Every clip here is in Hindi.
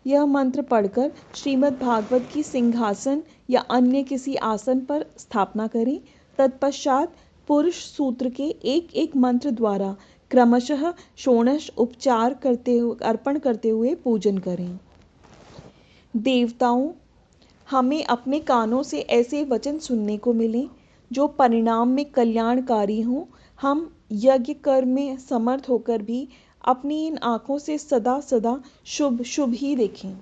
यह मंत्र पढ़कर श्रीमद् भागवत की सिंहासन या अन्य किसी आसन पर स्थापना करें। तत्पश्चात पुरुष सूत्र के एक एक मंत्र द्वारा क्रमशः षोडश उपचार अर्पण करते हुए पूजन करें। देवताओं, हमें अपने कानों से ऐसे वचन सुनने को मिले जो परिणाम में कल्याणकारी हों। हम यज्ञ कर्म में समर्थ होकर भी अपनी इन आँखों से सदा सदा शुभ शुभ ही देखें।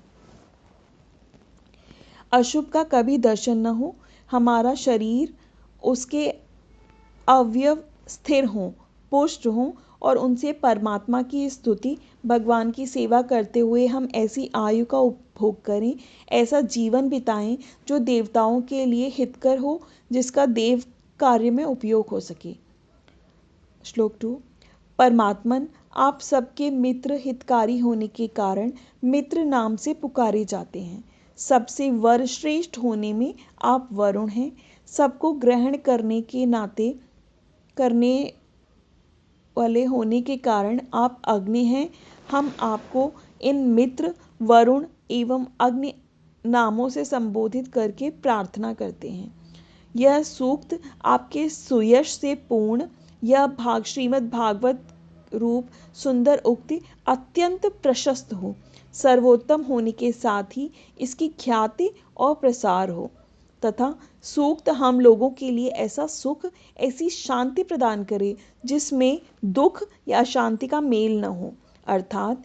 अशुभ का कभी दर्शन न हो। हमारा शरीर, उसके अवयव स्थिर हों, पुष्ट हों और उनसे परमात्मा की स्तुति, भगवान की सेवा करते हुए हम ऐसी आयु का उपभोग करें, ऐसा जीवन बिताएं जो देवताओं के लिए हितकर हो, जिसका देव कार्य में उपयोग हो सके। श्लोक 2। परमात्मन, आप सबके मित्र हितकारी होने के कारण मित्र नाम से पुकारे जाते हैं। सबसे वरश्रेष्ठ होने में आप वरुण हैं। सबको ग्रहण करने वाले होने के कारण आप अग्नि हैं। हम आपको इन मित्र, वरुण एवं अग्नि नामों से संबोधित करके प्रार्थना करते हैं। यह सूक्त आपके सुयश से पूर्ण, यह भाग श्रीमद् भागवत रूप सुंदर उक्ति अत्यंत प्रशस्त हो, सर्वोत्तम होने के साथ ही इसकी ख्याति और प्रसार हो तथा सूक्त हम लोगों के लिए ऐसा सुख, ऐसी शांति प्रदान करे जिसमें दुख या शांति का मेल न हो, अर्थात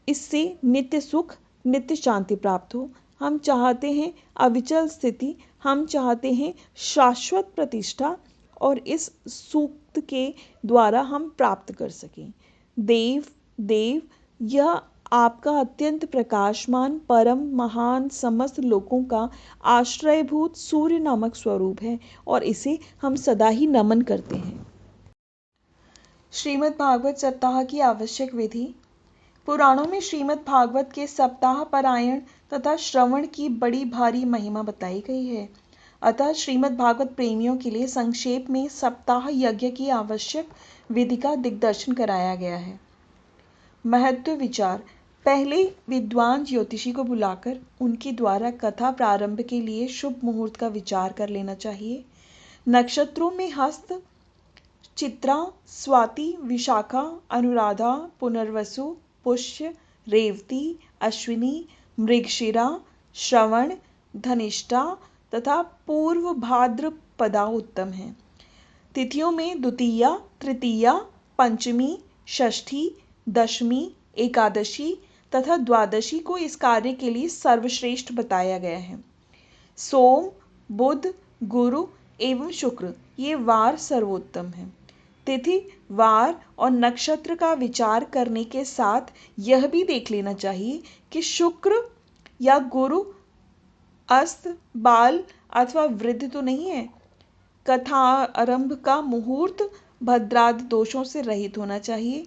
इससे नित्य सुख, नित्य शांति प्राप्त हो। हम चाहते हैं अविचल स्थिति, हम चाहते हैं शाश्वत प्रतिष्ठा और इस सूक्त के द्वारा हम प्राप्त कर सकें। देव, यह आपका अत्यंत प्रकाशमान, परम महान, समस्त लोकों का आश्रयभूत सूर्य नामक स्वरूप है और इसे हम सदा ही नमन करते हैं। श्रीमद् भागवत सप्ताह की आवश्यक विधि। पुराणों में श्रीमद् भागवत के सप्ताह पारायण तथा श्रवण की बड़ी भारी महिमा बताई गई है। अतः श्रीमद् भागवत प्रेमियों के लिए संक्षेप में सप्ताह यज्ञ की आवश्यक विधि का दिग्दर्शन कराया गया है। महत्व विचार। पहले विद्वान ज्योतिषी को बुलाकर उनके द्वारा कथा प्रारंभ के लिए शुभ मुहूर्त का विचार कर लेना चाहिए। नक्षत्रों में हस्त, चित्रा, स्वाति, विशाखा, अनुराधा, पुनर्वसु, पुष्य, रेवती, अश्विनी, मृगशिरा, श्रवण, धनिष्ठा तथा पूर्व भाद्रपदा उत्तम है। तिथियों में द्वितीया, तृतीया, पंचमी, षष्ठी, दशमी, एकादशी तथा द्वादशी को इस कार्य के लिए सर्वश्रेष्ठ बताया गया है। सोम, बुध, गुरु एवं शुक्र ये वार सर्वोत्तम है। तिथि, वार और नक्षत्र का विचार करने के साथ यह भी देख लेना चाहिए कि शुक्र या गुरु अस्त, बाल अथवा वृद्ध तो नहीं है। कथा आरंभ का मुहूर्त भद्रादि दोषों से रहित होना चाहिए।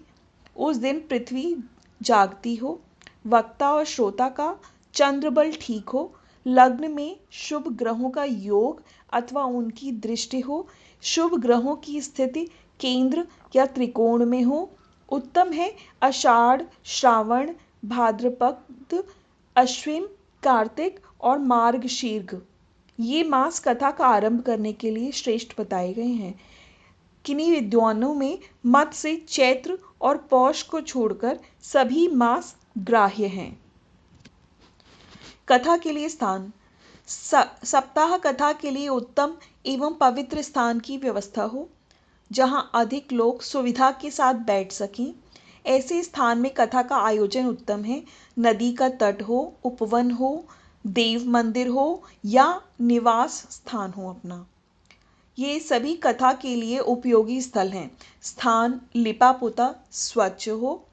उस दिन पृथ्वी जागती हो, वक्ता और श्रोता का चंद्रबल ठीक हो, लग्न में शुभ ग्रहों का योग अथवा उनकी दृष्टि हो, शुभ ग्रहों की स्थिति केंद्र या त्रिकोण में हो। उत्तम है आषाढ़, श्रावण, भाद्रपद, अश्विन, कार्तिक और मार्गशीर्ष ये मास कथा का आरंभ करने के लिए श्रेष्ठ बताए गए हैं। किन्हीं विद्वानों में मत से चैत्र और पौष को छोड़कर सभी मास ग्राह्य हैं। कथा के लिए स्थान। सप्ताह कथा के लिए उत्तम एवं पवित्र स्थान की व्यवस्था हो, जहां अधिक लोग सुविधा के साथ बैठ सकें। ऐसे स्थान में कथा का आयोजन उत्तम है। नदी का तट हो, उपवन हो, देव मंदिर हो या निवास स्थान हो अपना, ये सभी कथा के लिए उपयोगी स्थल हैं। स्थान लिपा पोता स्वच्छ हो,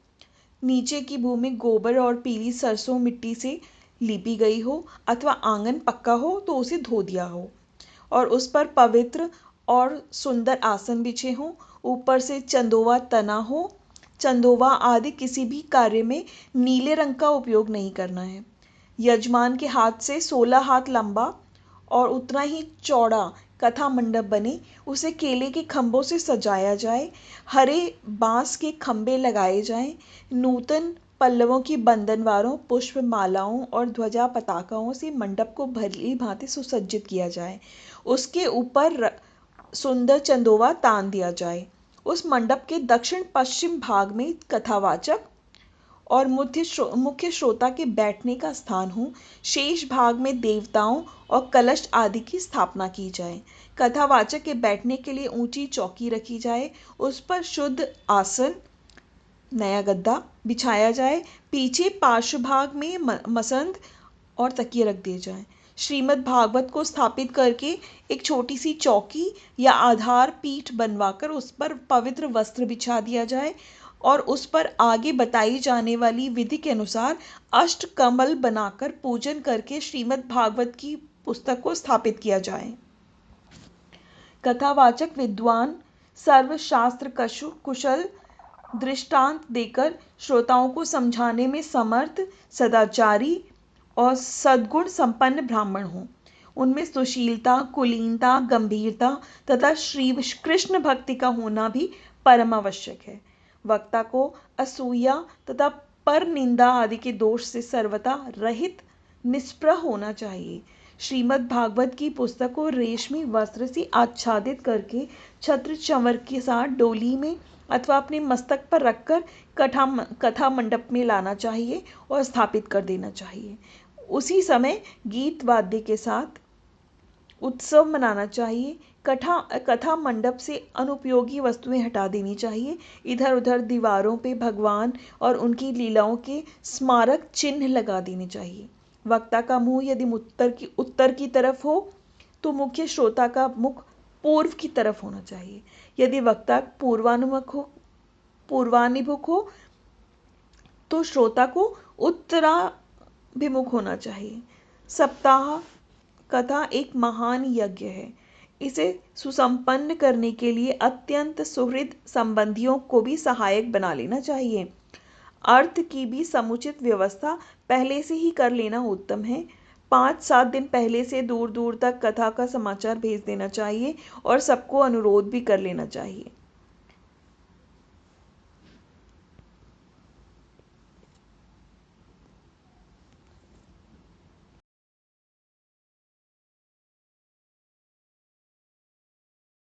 नीचे की भूमि गोबर और पीली सरसों मिट्टी से लीपी गई हो अथवा आंगन पक्का हो तो उसे धो दिया हो और उस पर पवित्र और सुंदर आसन बिछे हों। ऊपर से चंदोवा तना हो। चंदोवा आदि किसी भी कार्य में नीले रंग का उपयोग नहीं करना है। यजमान के हाथ से 16 हाथ लंबा और उतना ही चौड़ा कथा मंडप बने, उसे केले के खंभों से सजाया जाए, हरे बांस के खंभे लगाए जाएं, नूतन पल्लवों की बंधनवारों, पुष्प मालाओं और ध्वजा पताकाओं से मंडप को भली भांति सुसज्जित किया जाए। उसके ऊपर सुंदर चंदोवा तान दिया जाए। उस मंडप के दक्षिण पश्चिम भाग में कथावाचक और मुख्य श्रोता के बैठने का स्थान हो। शेष भाग में देवताओं और कलश आदि की स्थापना की जाए। कथावाचक के बैठने के लिए ऊंची चौकी रखी जाए। उस पर शुद्ध आसन, नया गद्दा बिछाया जाए। पीछे पार्श्व भाग में मसंद और तकिए रख दिए जाएं। श्रीमद् भागवत को स्थापित करके एक छोटी सी चौकी या आधार पीठ बनवाकर उस पर पवित्र वस्त्र बिछा दिया जाए और उस पर आगे बताई जाने वाली विधि के अनुसार अष्टकमल बनाकर पूजन करके श्रीमद् भागवत की पुस्तक को स्थापित किया जाए। कथावाचक विद्वान सर्वशास्त्र कुशल दृष्टांत देकर श्रोताओं को समझाने में समर्थ, सदाचारी और सद्गुण संपन्न ब्राह्मण हों। उनमें सुशीलता, कुलीनता, गंभीरता तथा श्री कृष्ण भक्ति का होना भी परम आवश्यक है। वक्ता को असूया तथा पर निंदा आदि के दोष से सर्वथा रहित, निष्प्रह होना चाहिए। श्रीमद् भागवत की पुस्तक को रेशमी वस्त्र से आच्छादित करके छत्र चंवर के साथ डोली में अथवा अपने मस्तक पर रखकर कथा मंडप में लाना चाहिए और स्थापित कर देना चाहिए। उसी समय गीत वाद्य के साथ उत्सव मनाना चाहिए। कथा मंडप से अनुपयोगी वस्तुएं हटा देनी चाहिए। इधर उधर दीवारों पे भगवान और उनकी लीलाओं के स्मारक चिन्ह लगा देने चाहिए। वक्ता का मुंह यदि उत्तर की तरफ हो तो मुख्य श्रोता का मुख पूर्व की तरफ होना चाहिए। यदि वक्ता पूर्वाभिमुख हो तो श्रोता को उत्तराभिमुख होना चाहिए। सप्ताह कथा एक महान यज्ञ है। इसे सुसंपन्न करने के लिए अत्यंत सुहृद संबंधियों को भी सहायक बना लेना चाहिए। अर्थ की भी समुचित व्यवस्था पहले से ही कर लेना उत्तम है। 5-7 दिन पहले से दूर दूर तक कथा का समाचार भेज देना चाहिए और सबको अनुरोध भी कर लेना चाहिए।